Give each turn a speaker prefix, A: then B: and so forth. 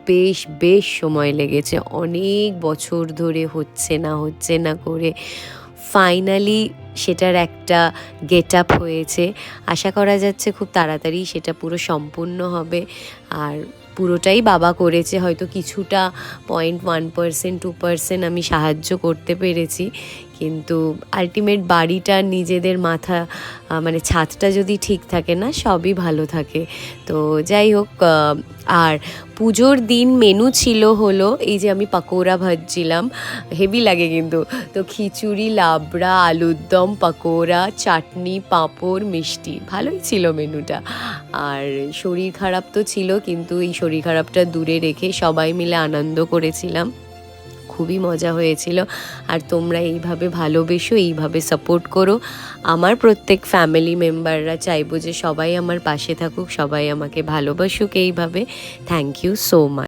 A: বেশ বেশ সময় লেগেছে, অনেক বছর ধরে হচ্ছে না করে ফাইনালি সেটার একটা গেট আপ হয়েছে। আশা করা যাচ্ছে খুব তাড়াতাড়ি সেটা পুরো সম্পূর্ণ হবে। আর পুরোটাই বাবা করেছে, হয়তো কিছুটা 0.1% 2% আমি সাহায্য করতে পেরেছি, কিন্তু আলটিমেট বাড়িটা নিজেদের মাথা মানে ছাদটা যদি ঠিক থাকে না, সবই ভালো থাকে। তো যাই হোক, আর পুজোর দিন মেনু ছিল হলো এই যে আমি পাকোড়া ভাজছিলাম, হেভি লাগে কিন্তু। তো খিচুড়ি, লাবড়া, আলুর দম, পাকোড়া, চাটনি, পাঁপড়, মিষ্টি, ভালোই ছিল মেনুটা। আর শরীর খারাপ তো ছিল, কিন্তু এই শরীর খারাপটা দূরে রেখে সবাই মিলে আনন্দ করেছিলাম, খুবই মজা হয়েছিল। আর তোমরা এইভাবে ভালোবেসো, এইভাবে সাপোর্ট করো। আমার প্রত্যেক ফ্যামিলি মেম্বাররা চাইবো যে সবাই আমার পাশে থাকুক, সবাই আমাকে ভালোবাসুক এইভাবে। Thank you so much.